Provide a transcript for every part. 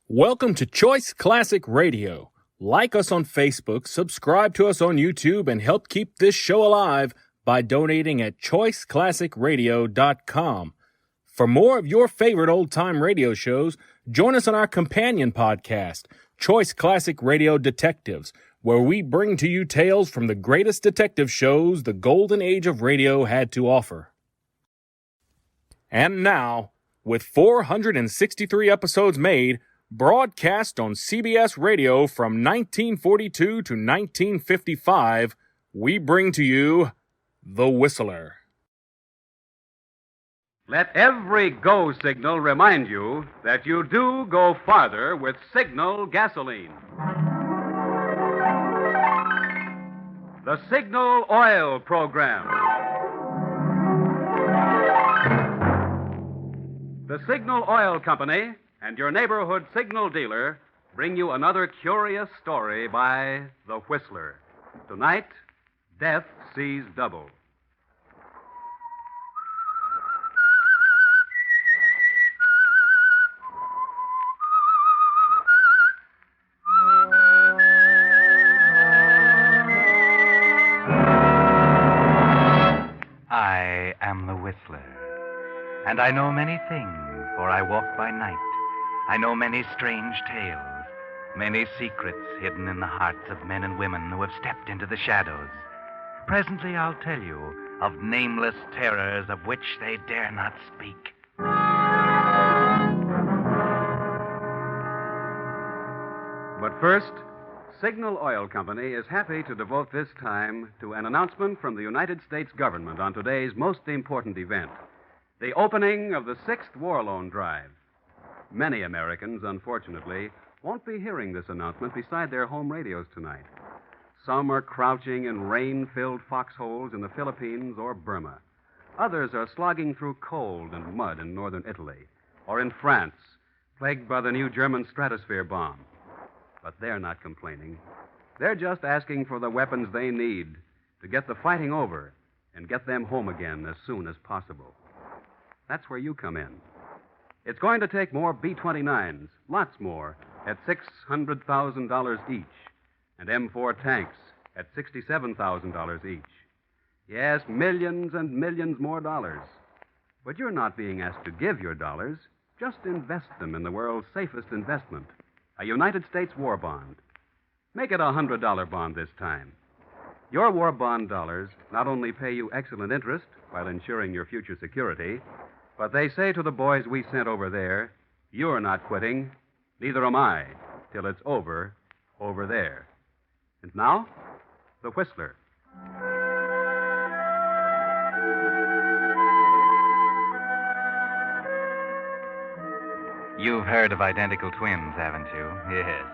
Welcome to Choice Classic Radio. Like us on Facebook, subscribe to us on YouTube, and help keep this show alive by donating at choiceclassicradio.com. For more of your favorite old-time radio shows, join us on our companion podcast, Choice Classic Radio Detectives, where we bring to you tales from the greatest detective shows the golden age of radio had to offer. And now, with 463 episodes made, broadcast on CBS Radio from 1942 to 1955, we bring to you The Whistler. Let every go signal remind you that you do go farther with Signal gasoline. The Signal Oil Program. The Signal Oil Company and your neighborhood signal dealer bring you another curious story by The Whistler. Tonight, Death Sees Double. I am the Whistler, and I know many things, for I walk by night. I know many strange tales, many secrets hidden in the hearts of men and women who have stepped into the shadows. Presently I'll tell you of nameless terrors of which they dare not speak. But first, Signal Oil Company is happy to devote this time to an announcement from the United States government on today's most important event, the opening of the 6th War Loan Drive. Many Americans, unfortunately, won't be hearing this announcement beside their home radios tonight. Some are crouching in rain-filled foxholes in the Philippines or Burma. Others are slogging through cold and mud in northern Italy, or in France, plagued by the new German stratosphere bomb. But they're not complaining. They're just asking for the weapons they need to get the fighting over and get them home again as soon as possible. That's where you come in. It's going to take more B-29s, lots more, at $600,000 each, and M4 tanks at $67,000 each. Yes, millions and millions more dollars. But you're not being asked to give your dollars. Just invest them in the world's safest investment, a United States war bond. Make it a $100 bond this time. Your war bond dollars not only pay you excellent interest while ensuring your future security, but they say to the boys we sent over there, you're not quitting, neither am I, till it's over there. And now, The Whistler. You've heard of identical twins, haven't you? Yes.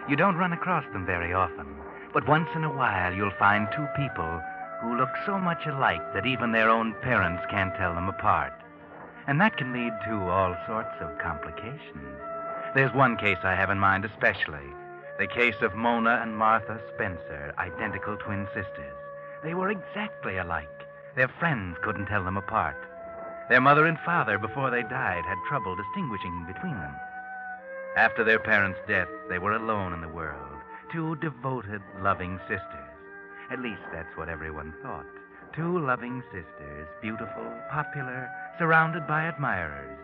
You don't run across them very often, but once in a while you'll find two people who look so much alike that even their own parents can't tell them apart. And that can lead to all sorts of complications. There's one case I have in mind especially. The case of Mona and Martha Spencer, identical twin sisters. They were exactly alike. Their friends couldn't tell them apart. Their mother and father, before they died, had trouble distinguishing between them. After their parents' death, they were alone in the world. Two devoted, loving sisters. At least that's what everyone thought. Two loving sisters, beautiful, popular, surrounded by admirers.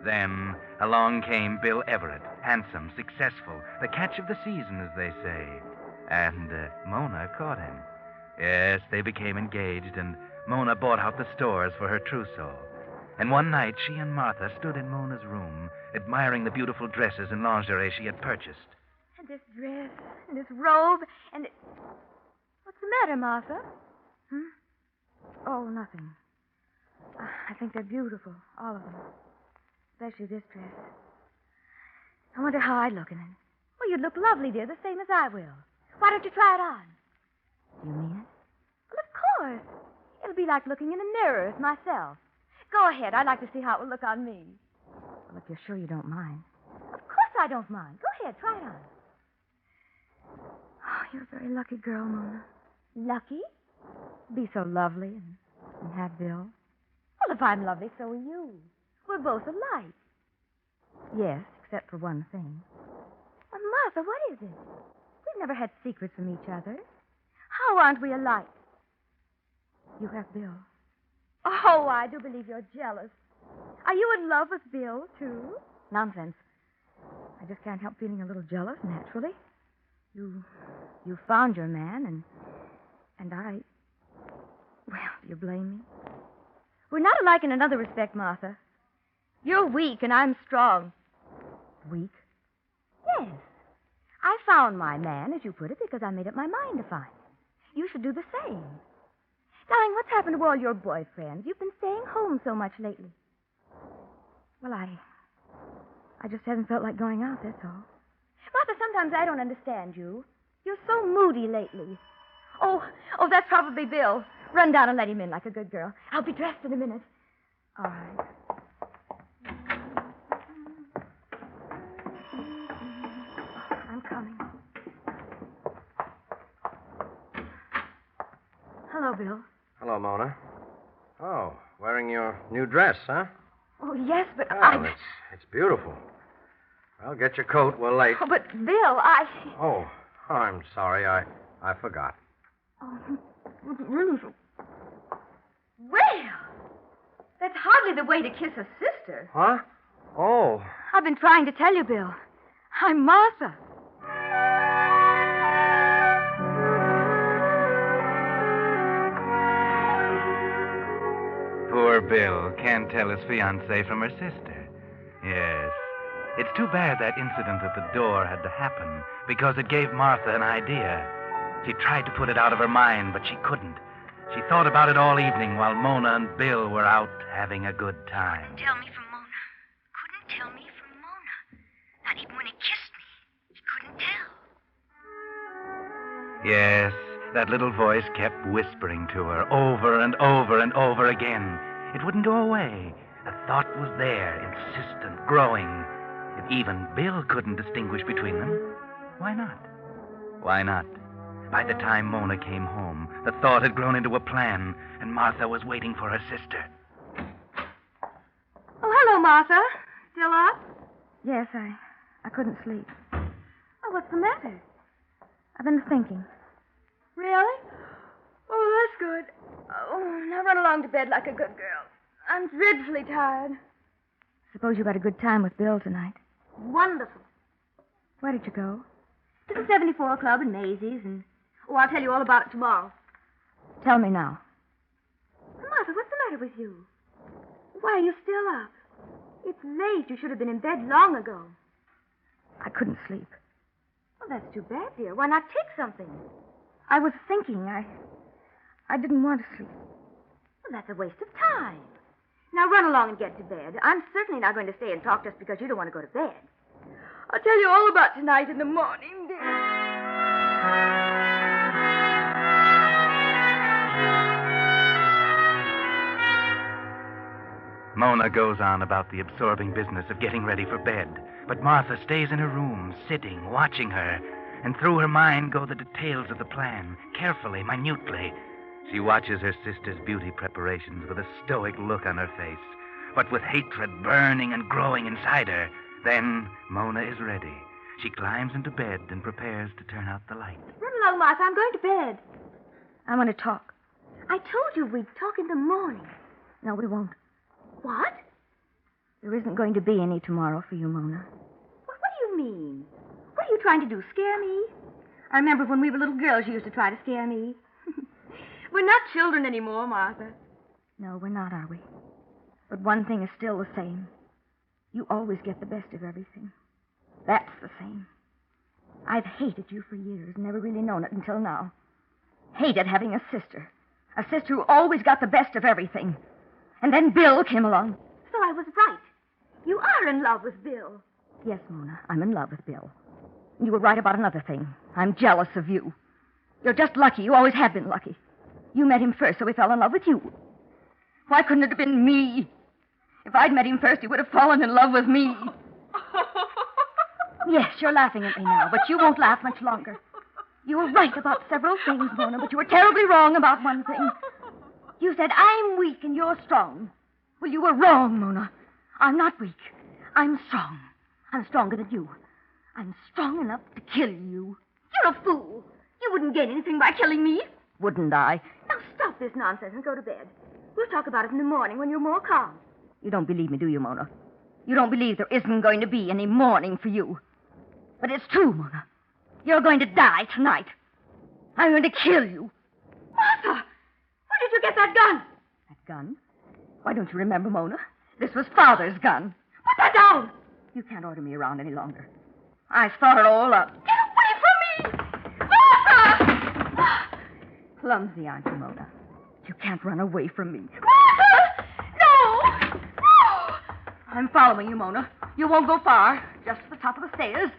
Then along came Bill Everett, handsome, successful, the catch of the season, as they say. And Mona caught him. Yes, they became engaged, and Mona bought out the stores for her trousseau. And one night, she and Martha stood in Mona's room, admiring the beautiful dresses and lingerie she had purchased. And this dress, and this robe, and... What's the matter, Martha? Oh, nothing. I think they're beautiful, all of them. Especially this dress. I wonder how I'd look in it. Well, you'd look lovely, dear, the same as I will. Why don't you try it on? You mean it? Well, of course. It'll be like looking in a mirror as myself. Go ahead. I'd like to see how it will look on me. Well, if you're sure you don't mind. Of course I don't mind. Go ahead. Try it on. Oh, you're a very lucky girl, Mona. Lucky? Be so lovely and have Bill. Well, if I'm lovely, so are you. We're both alike. Yes, except for one thing. Martha, what is it? We've never had secrets from each other. How aren't we alike? You have Bill. Oh, I do believe you're jealous. Are you in love with Bill, too? Nonsense. I just can't help feeling a little jealous, naturally. You found your man, and I... Well, do you blame me? We're not alike in another respect, Martha. You're weak, and I'm strong. Weak? Yes. I found my man, as you put it, because I made up my mind to find him. You should do the same. Darling, what's happened to all your boyfriends? You've been staying home so much lately. Well, I just haven't felt like going out, that's all. Martha, sometimes I don't understand you. You're so moody lately. Oh, that's probably Bill. Run down and let him in like a good girl. I'll be dressed in a minute. All right. I'm coming. Hello, Bill. Hello, Mona. Oh, wearing your new dress, huh? Oh, yes, but Well, it's beautiful. Well, get your coat. We're late. Oh, but Bill, Oh, I'm sorry. I forgot. Oh, really? Well, that's hardly the way to kiss a sister. Huh? Oh. I've been trying to tell you, Bill. I'm Martha. Poor Bill can't tell his fiancée from her sister. Yes. It's too bad that incident at the door had to happen, because it gave Martha an idea. She tried to put it out of her mind, but she couldn't. She thought about it all evening while Mona and Bill were out having a good time. Tell me from Mona. Couldn't tell me from Mona. Not even when he kissed me. He couldn't tell. Yes, that little voice kept whispering to her over and over and over again. It wouldn't go away. The thought was there, insistent, growing. If even Bill couldn't distinguish between them, why not? Why not? By the time Mona came home, the thought had grown into a plan, and Martha was waiting for her sister. Oh, hello, Martha. Still up? Yes, I couldn't sleep. Oh, what's the matter? I've been thinking. Really? Oh, that's good. Oh, now run along to bed like a good girl. I'm dreadfully tired. Suppose you had a good time with Bill tonight. Wonderful. Where did you go? To the 74 Club in Maisie's, and... Oh, I'll tell you all about it tomorrow. Tell me now. Martha, what's the matter with you? Why are you still up? It's late. You should have been in bed long ago. I couldn't sleep. Well, that's too bad, dear. Why not take something? I was thinking. I didn't want to sleep. Well, that's a waste of time. Now run along and get to bed. I'm certainly not going to stay and talk just because you don't want to go to bed. I'll tell you all about tonight in the morning, dear. Mona goes on about the absorbing business of getting ready for bed, but Martha stays in her room, sitting, watching her, and through her mind go the details of the plan, carefully, minutely. She watches her sister's beauty preparations with a stoic look on her face, but with hatred burning and growing inside her. Then Mona is ready. She climbs into bed and prepares to turn out the light. Run along, Martha. I'm going to bed. I want to talk. I told you we'd talk in the morning. No, we won't. What? There isn't going to be any tomorrow for you, Mona. What do you mean? What are you trying to do, scare me? I remember when we were little girls, you used to try to scare me. We're not children anymore, Martha. No, we're not, are we? But one thing is still the same. You always get the best of everything. That's the same. I've hated you for years, never really known it until now. Hated having a sister who always got the best of everything. And then Bill came along. So I was right. You are in love with Bill. Yes, Mona, I'm in love with Bill. You were right about another thing. I'm jealous of you. You're just lucky. You always have been lucky. You met him first, so he fell in love with you. Why couldn't it have been me? If I'd met him first, he would have fallen in love with me. Yes, you're laughing at me now, but you won't laugh much longer. You were right about several things, Mona, but you were terribly wrong about one thing. You said, I'm weak and you're strong. Well, you were wrong, Mona. I'm not weak. I'm strong. I'm stronger than you. I'm strong enough to kill you. You're a fool. You wouldn't gain anything by killing me. Wouldn't I? Now stop this nonsense and go to bed. We'll talk about it in the morning when you're more calm. You don't believe me, do you, Mona? You don't believe there isn't going to be any morning for you. But it's true, Mona. You're going to die tonight. I'm going to kill you. Martha! Where did you get that gun? That gun? Why don't you remember, Mona? This was Father's gun. Put that down! You can't order me around any longer. I thought it all up. Get away from me! Martha! Clumsy, aren't you, Mona? You can't run away from me. Martha! No! No! I'm following you, Mona. You won't go far. Just to the top of the stairs.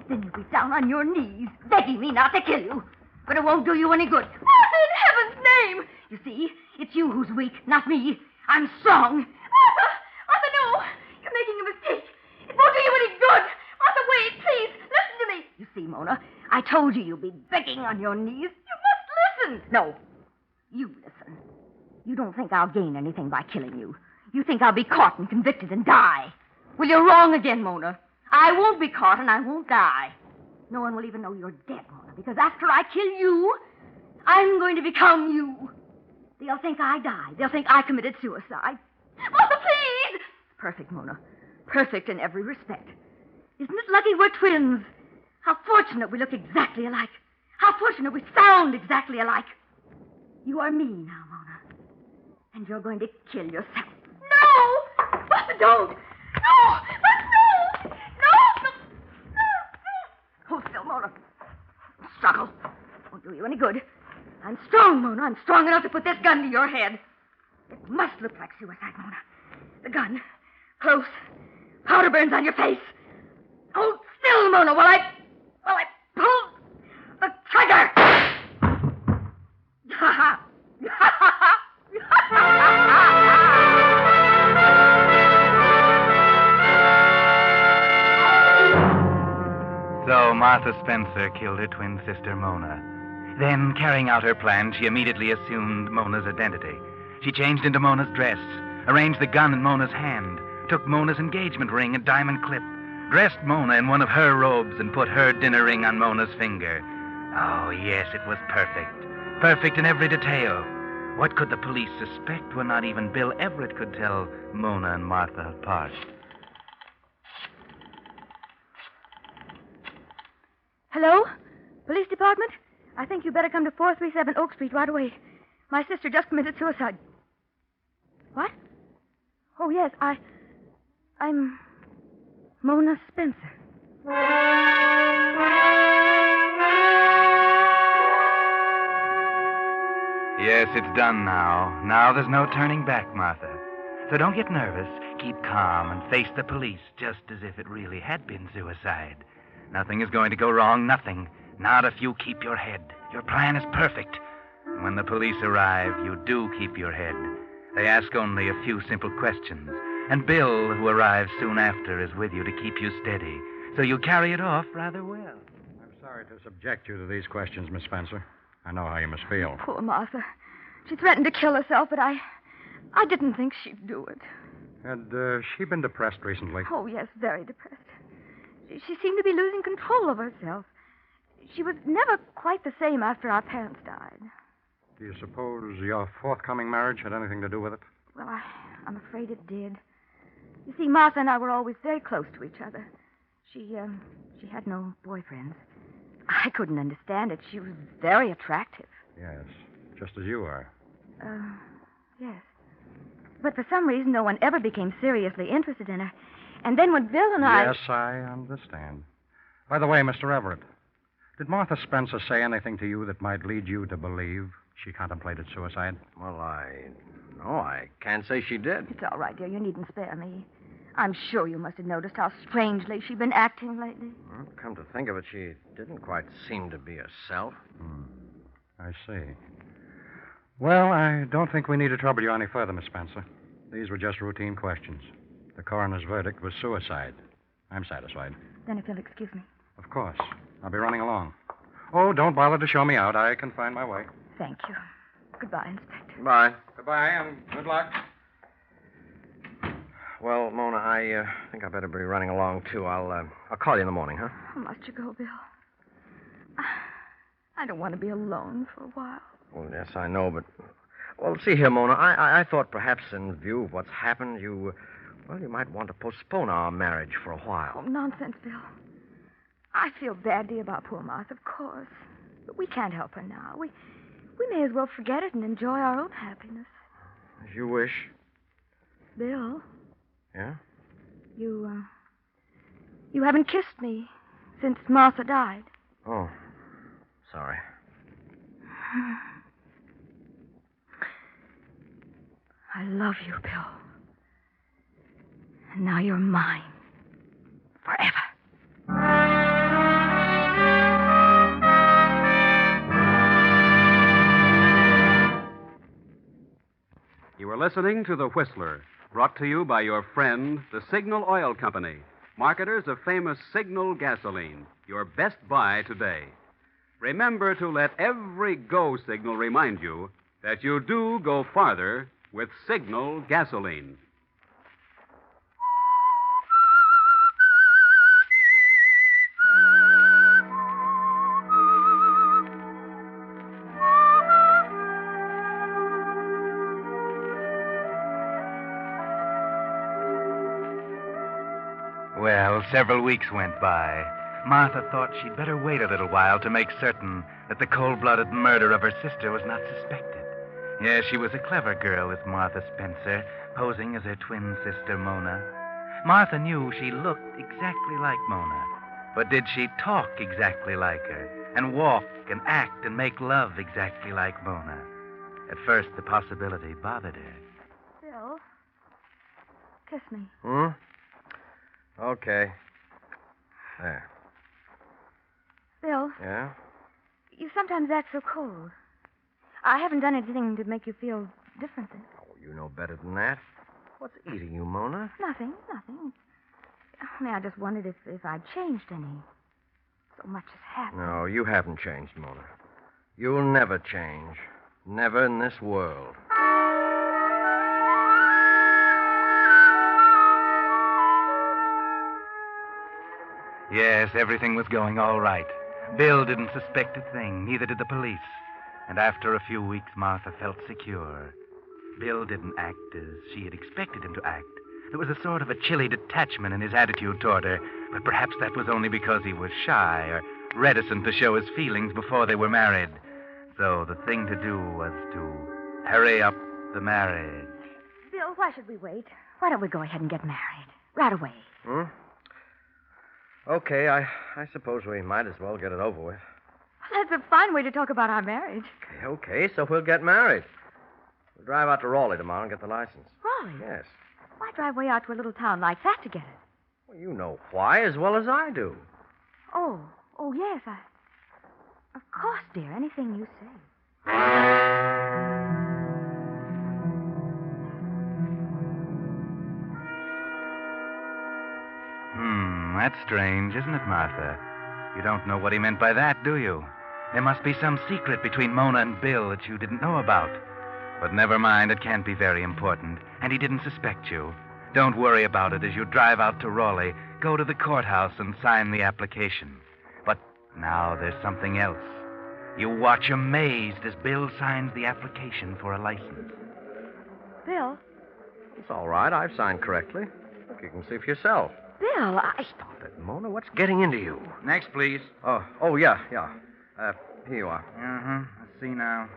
Then you'll be down on your knees, begging me not to kill you. But it won't do you any good. Martha, in heaven's name! You see, it's you who's weak, not me. I'm strong. Martha! Martha, no! You're making a mistake. It won't do you any good. Martha, wait, please. Listen to me. You see, Mona, I told you you'd be begging on your knees. You must listen. No, you listen. You don't think I'll gain anything by killing you. You think I'll be caught and convicted and die. Well, you're wrong again, Mona. I won't be caught and I won't die. No one will even know you're dead, Mona, because after I kill you, I'm going to become you. They'll think I died. They'll think I committed suicide. Martha, please! Perfect, Mona. Perfect in every respect. Isn't it lucky we're twins? How fortunate we look exactly alike. How fortunate we sound exactly alike. You are me now, Mona. And you're going to kill yourself. No! Martha, don't! No! Martha, no! No! Hold still, Mona. Struggle. Won't do you any good. I'm strong, Mona. I'm strong enough to put this gun to your head. It must look like suicide, Mona. The gun. Close. Powder burns on your face. Hold still, Mona, while I pull the trigger. Ha ha. So Martha Spencer killed her twin sister, Mona. Then, carrying out her plan, she immediately assumed Mona's identity. She changed into Mona's dress, arranged the gun in Mona's hand, took Mona's engagement ring and diamond clip, dressed Mona in one of her robes, and put her dinner ring on Mona's finger. Oh, yes, it was perfect. Perfect in every detail. What could the police suspect when not even Bill Everett could tell Mona and Martha apart? Hello? Police department? I think you better come to 437 Oak Street right away. My sister just committed suicide. What? Oh, yes, I'm Mona Spencer. Yes, it's done now. Now there's no turning back, Martha. So don't get nervous. Keep calm and face the police just as if it really had been suicide. Nothing is going to go wrong, nothing. Not if you keep your head. Your plan is perfect. When the police arrive, you do keep your head. They ask only a few simple questions. And Bill, who arrives soon after, is with you to keep you steady. So you carry it off rather well. I'm sorry to subject you to these questions, Miss Spencer. I know how you must feel. Poor Martha. She threatened to kill herself, but I didn't think she'd do it. Had she been depressed recently? Oh, yes, very depressed. She seemed to be losing control of herself. She was never quite the same after our parents died. Do you suppose your forthcoming marriage had anything to do with it? Well, I'm afraid it did. You see, Martha and I were always very close to each other. She had no boyfriends. I couldn't understand it. She was very attractive. Yes, just as you are. Yes. But for some reason, no one ever became seriously interested in her. And then when Bill and I... Yes, I understand. By the way, Mr. Everett, did Martha Spencer say anything to you that might lead you to believe she contemplated suicide? Well, No, I can't say she did. It's all right, dear. You needn't spare me. I'm sure you must have noticed how strangely she'd been acting lately. Well, come to think of it, she didn't quite seem to be herself. I see. Well, I don't think we need to trouble you any further, Miss Spencer. These were just routine questions. The coroner's verdict was suicide. I'm satisfied. Then if you'll excuse me. Of course. I'll be running along. Oh, don't bother to show me out. I can find my way. Thank you. Goodbye, Inspector. Goodbye. Goodbye, and good luck. Well, Mona, I think I better be running along, too. I'll call you in the morning, huh? Oh, must you go, Bill? I don't want to be alone for a while. Well, yes, I know, but... Well, see here, Mona, I thought perhaps in view of what's happened, you might want to postpone our marriage for a Oh, while. nonsense, Bill. I feel badly about poor Martha, of course. But we can't help her now. We may as well forget it and enjoy our own happiness. As you wish. Bill, Yeah? you haven't kissed me since Martha died. Oh, sorry. I love you, Bill. And now you're mine. Forever. You are listening to The Whistler, brought to you by your friend, the Signal Oil Company, marketers of famous Signal gasoline, your best buy today. Remember to let every go signal remind you that you do go farther with Signal gasoline. Well, several weeks went by. Martha thought she'd better wait a little while to make certain that the cold-blooded murder of her sister was not suspected. Yes, she was a clever girl, this Martha Spencer, posing as her twin sister, Mona. Martha knew she looked exactly like Mona. But did she talk exactly like her, and walk and act and make love exactly like Mona? At first, the possibility bothered her. Bill, kiss me. Hmm? Okay. There. Bill, Yeah? you sometimes act so cold. I haven't done anything to make you feel different. Oh, you know better than that. What's eating you, Mona? Nothing. I mean, I just wondered if I'd changed any. So much has happened. No, you haven't changed, Mona. You'll never change. Never in this world. Yes, everything was going all right. Bill didn't suspect a thing, neither did the police. And after a few weeks, Martha felt secure. Bill didn't act as she had expected him to act. There was a sort of a chilly detachment in his attitude toward her, but perhaps that was only because he was shy or reticent to show his feelings before they were married. So the thing to do was to hurry up the marriage. Bill, why should we wait? Why don't we go ahead and get married? Right away. Hmm? Okay, I suppose we might as well get it over with. That's a fine way to talk about our marriage. Okay, so we'll get married. We'll drive out to Raleigh tomorrow and get the license. Raleigh? Yes. Why drive way out to a little town like that to get it? Well, you know why as well as I do. Oh, yes, Of course, dear, anything you say. That's strange, isn't it, Martha? You don't know what he meant by that, do you? There must be some secret between Mona and Bill that you didn't know about. But never mind, it can't be very important. And he didn't suspect you. Don't worry about it as you drive out to Raleigh, go to the courthouse and sign the application. But now there's something else. You watch amazed as Bill signs the application for a license. Bill? It's all right. I've signed correctly. Look, you can see for yourself. Bill, Stop it, Mona. What's getting into you? Next, please. Oh, yeah. Here you are. Uh-huh. Let's see now.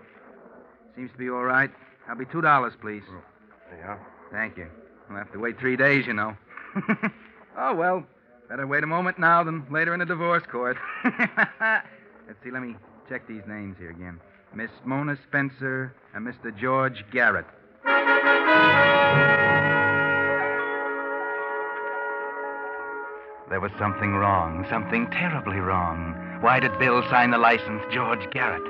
Seems to be all right. That'll be $2, please. Yeah. Thank you. We'll have to wait 3 days, you know. Oh, well, better wait a moment now than later in the divorce court. Let's see, let me check these names here again. Miss Mona Spencer and Mr. George Garrett. There was something wrong, something terribly wrong. Why did Bill sign the license, George Garrett?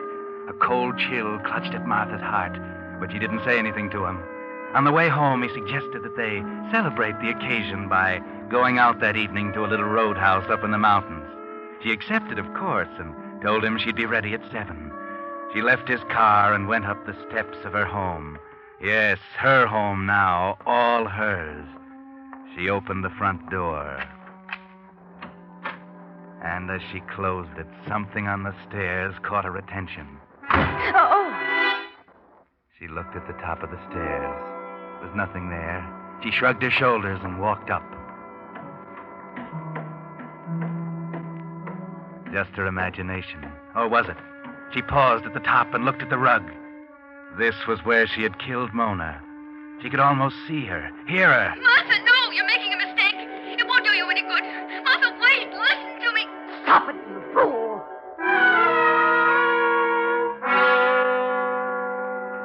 A cold chill clutched at Martha's heart, but she didn't say anything to him. On the way home, he suggested that they celebrate the occasion by going out that evening to a little roadhouse up in the mountains. She accepted, of course, and told him she'd be ready at 7. She left his car and went up the steps of her home. Yes, her home now, all hers. She opened the front door. And as she closed it, something on the stairs caught her attention. Oh! She looked at the top of the stairs. There was nothing there. She shrugged her shoulders and walked up. Just her imagination. Or was it? She paused at the top and looked at the rug. This was where she had killed Mona. She could almost see her, hear her. Martha, no, you're making a mistake. It won't do you any good. Martha, wait, listen to me. Stop it, you fool!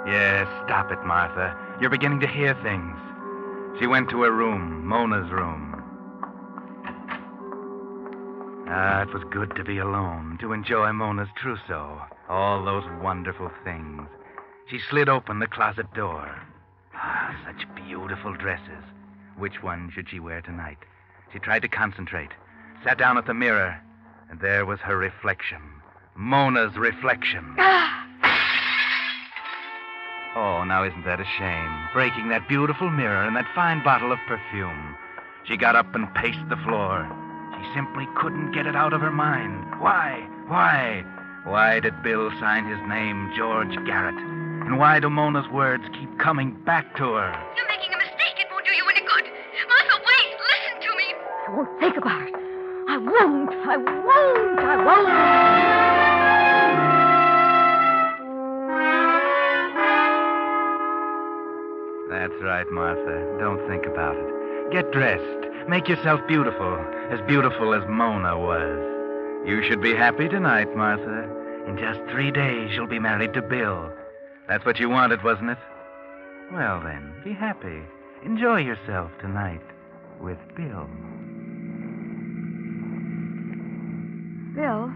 Yes, stop it, Martha. You're beginning to hear things. She went to her room, Mona's room. It was good to be alone, to enjoy Mona's trousseau. All those wonderful things. She slid open the closet door. Such beautiful dresses. Which one should she wear tonight? She tried to concentrate, sat down at the mirror, and there was her reflection. Mona's reflection. Oh, now isn't that a shame? Breaking that beautiful mirror and that fine bottle of perfume. She got up and paced the floor. She simply couldn't get it out of her mind. Why? Why did Bill sign his name George Garrett? And why do Mona's words keep coming back to her? You're making a mistake. It won't do you any good. Martha, wait, listen to me. I won't think about it. I won't. That's right, Martha. Don't think about it. Get dressed. Make yourself beautiful as Mona was. You should be happy tonight, Martha. In just 3 days, you'll be married to Bill. That's what you wanted, wasn't it? Well, then, be happy. Enjoy yourself tonight with Bill. Bill,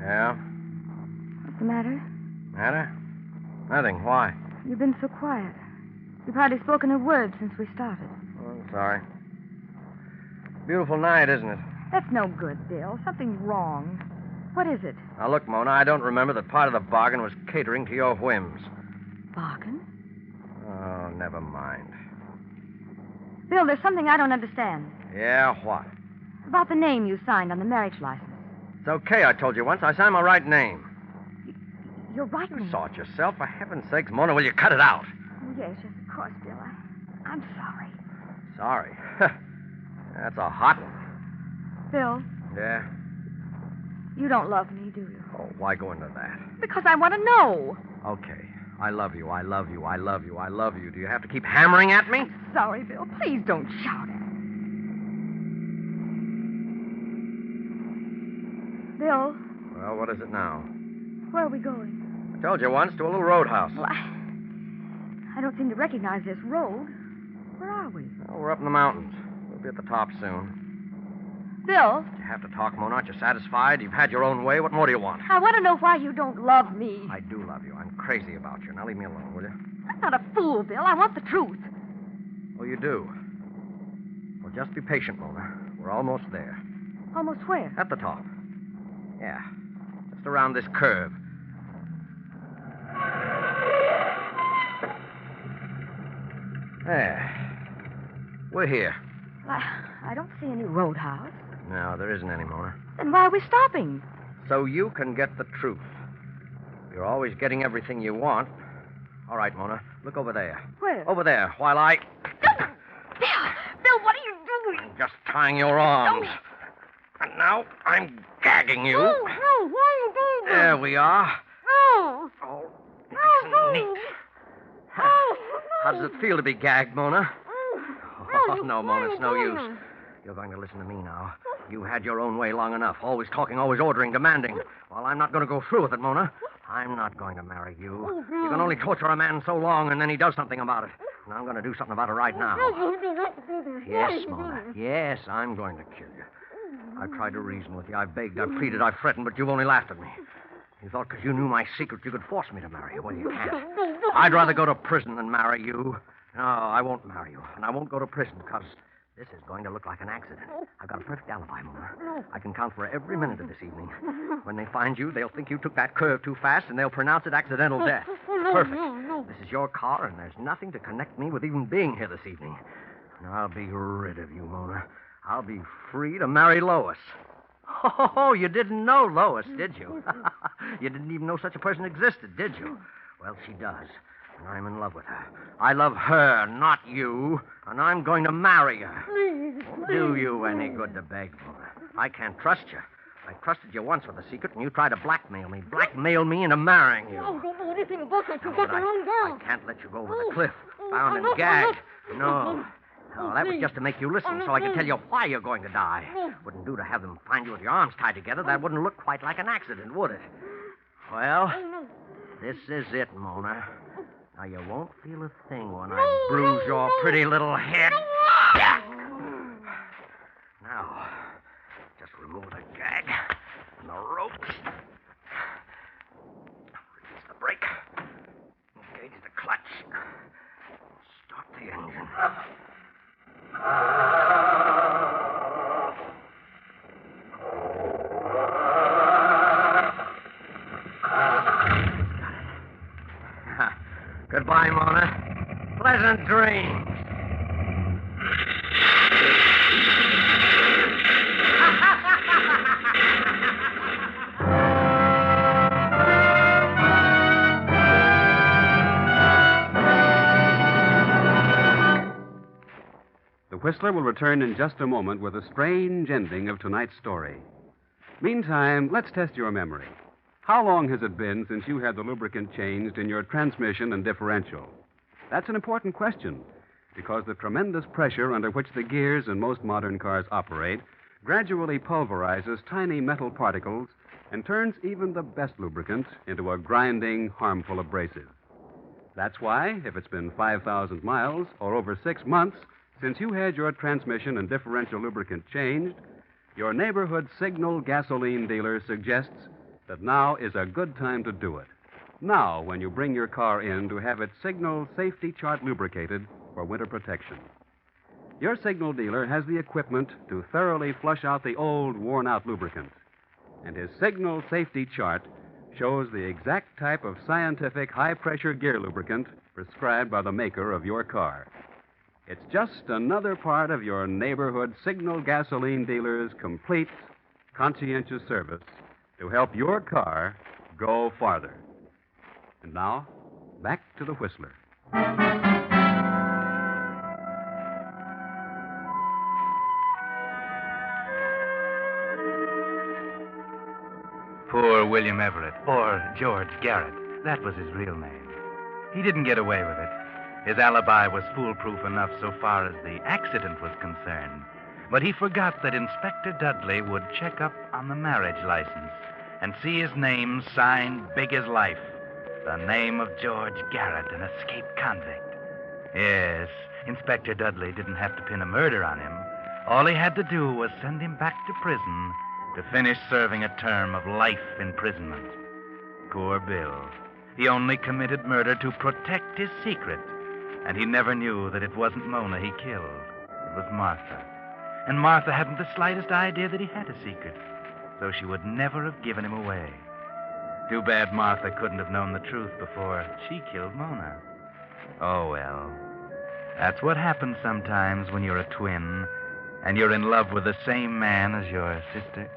Yeah? what's the matter? Matter? Nothing. Why? You've been so quiet. You've hardly spoken a word since we started. Oh, I'm sorry. Beautiful night, isn't it? That's no good, Bill. Something's wrong. What is it? Now, look, Mona, I don't remember that part of the bargain was catering to your whims. Bargain? Oh, never mind. Bill, there's something I don't understand. Yeah, what? About the name you signed on the marriage license. It's okay, I told you once. I signed my right name. You're right, You name. saw it yourself. For heaven's sakes, Mona, will you cut it out? Oh, yes, of course, Bill. I'm sorry. Sorry. That's a hot one. Bill, Yeah? you don't love me, do you? Oh, why go into that? Because I want to know. Okay. I love you. Do you have to keep hammering at me? Sorry, Bill. Please don't shout at me. Bill, Well, what is it now? where are we going? I told you once, to a little roadhouse. Well, I don't seem to recognize this road. Where are we? Well, we're up in the mountains. We'll be at the top soon. Bill, You have to talk, Mona. Aren't you satisfied? You've had your own way. What more do you want? I want to know why you don't love me. I do love you. I'm crazy about you. Now leave me alone, will you? I'm not a fool, Bill. I want the truth. Oh, you do? Well, just be patient, Mona. We're almost there. Almost where? At the top. Yeah. Just around this curve. There. We're here. I don't see any roadhouse. No, there isn't any, Mona. Then why are we stopping? So you can get the truth. You're always getting everything you want. All right, Mona. Look over there. Where? Over there, while I... Bill, what are you doing? Just tying your arms. And now I'm gagging you. No, why are you doing There we are. No. Oh, No, nice and neat. How does it feel to be gagged, Mona? Oh, no, Mona, it's no use. You're going to listen to me now. You had your own way long enough. Always talking, always ordering, demanding. Well, I'm not going to go through with it, Mona. I'm not going to marry you. You can only torture a man so long, and then he does something about it. And I'm going to do something about it right now. Yes, Mona. Yes, I'm going to kill you. I've tried to reason with you. I've begged, I've pleaded, I've threatened, but you've only laughed at me. You thought because you knew my secret you could force me to marry you. Well, you can't. I'd rather go to prison than marry you. No, I won't marry you. And I won't go to prison because this is going to look like an accident. I've got a perfect alibi, Mona. I can count for every minute of this evening. When they find you, they'll think you took that curve too fast, and they'll pronounce it accidental death. Perfect. This is your car, and there's nothing to connect me with even being here this evening. and I'll be rid of you, Mona. I'll be free to marry Lois. Oh, you didn't know Lois, did you? You didn't even know such a person existed, did you? Well, she does, and I'm in love with her. I love her, not you, and I'm going to marry her. Please, Won't do you any good to beg, Mona. I can't trust you. I trusted you once with a secret, and you tried to blackmail me into marrying you. Oh, don't know anything about that. You No, got but the wrong I girl. can't let you go over the cliff, bound and gagged. No. No, that was just to make you listen, so I could tell you why you're going to die. Wouldn't do to have them find you with your arms tied together. That wouldn't look quite like an accident, would it? Well, this is it, Mona. Now, you won't feel a thing when I bruise your pretty little head. Now, just remove the gag and the ropes. Release the brake. Engage the clutch. Start the engine. Goodbye, Mona. Pleasant dreams. The Whistler will return in just a moment with a strange ending of tonight's story. Meantime, let's test your memory. How long has it been since you had the lubricant changed in your transmission and differential? That's an important question, because the tremendous pressure under which the gears in most modern cars operate gradually pulverizes tiny metal particles and turns even the best lubricant into a grinding, harmful abrasive. That's why, if it's been 5,000 miles or over 6 months since you had your transmission and differential lubricant changed, your neighborhood Signal gasoline dealer suggests that now is a good time to do it. Now, when you bring your car in to have its Signal safety chart lubricated for winter protection. Your Signal dealer has the equipment to thoroughly flush out the old, worn-out lubricant. And his Signal safety chart shows the exact type of scientific high-pressure gear lubricant prescribed by the maker of your car. It's just another part of your neighborhood Signal gasoline dealer's complete, conscientious service to help your car go farther. And now, back to the Whistler. Poor William Everett, or George Garrett. That was his real name. He didn't get away with it. His alibi was foolproof enough so far as the accident was concerned. But he forgot that Inspector Dudley would check up on the marriage license and see his name signed big as life. The name of George Garrett, an escaped convict. Yes, Inspector Dudley didn't have to pin a murder on him. All he had to do was send him back to prison to finish serving a term of life imprisonment. Poor Bill. He only committed murder to protect his secret, and he never knew that it wasn't Mona he killed. It was Martha. And Martha hadn't the slightest idea that he had a secret, so she would never have given him away. Too bad Martha couldn't have known the truth before she killed Mona. Oh, well. That's what happens sometimes when you're a twin and you're in love with the same man as your sister.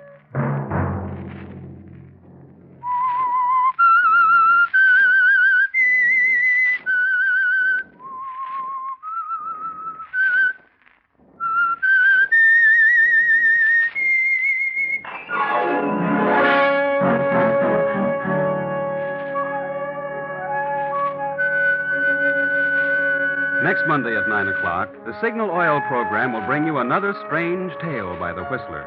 Next Monday at 9 o'clock, the Signal Oil program will bring you another strange tale by the Whistler.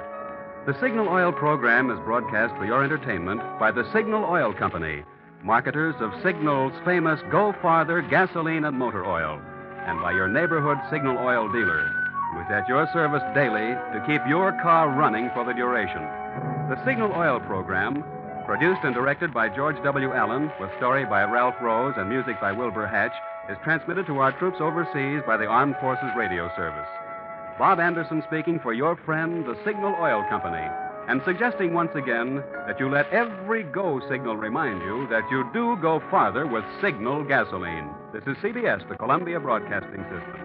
The Signal Oil program is broadcast for your entertainment by the Signal Oil Company, marketers of Signal's famous Go Farther gasoline and motor oil, and by your neighborhood Signal Oil dealer, who is at your service daily to keep your car running for the duration. The Signal Oil program, produced and directed by George W. Allen, with story by Ralph Rose and music by Wilbur Hatch, is transmitted to our troops overseas by the Armed Forces Radio Service. Bob Anderson speaking for your friend, the Signal Oil Company, and suggesting once again that you let every go signal remind you that you do go farther with Signal gasoline. This is CBS, the Columbia Broadcasting System.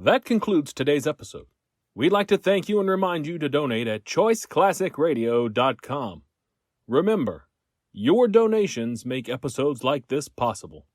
That concludes today's episode. We'd like to thank you and remind you to donate at choiceclassicradio.com. Remember, your donations make episodes like this possible.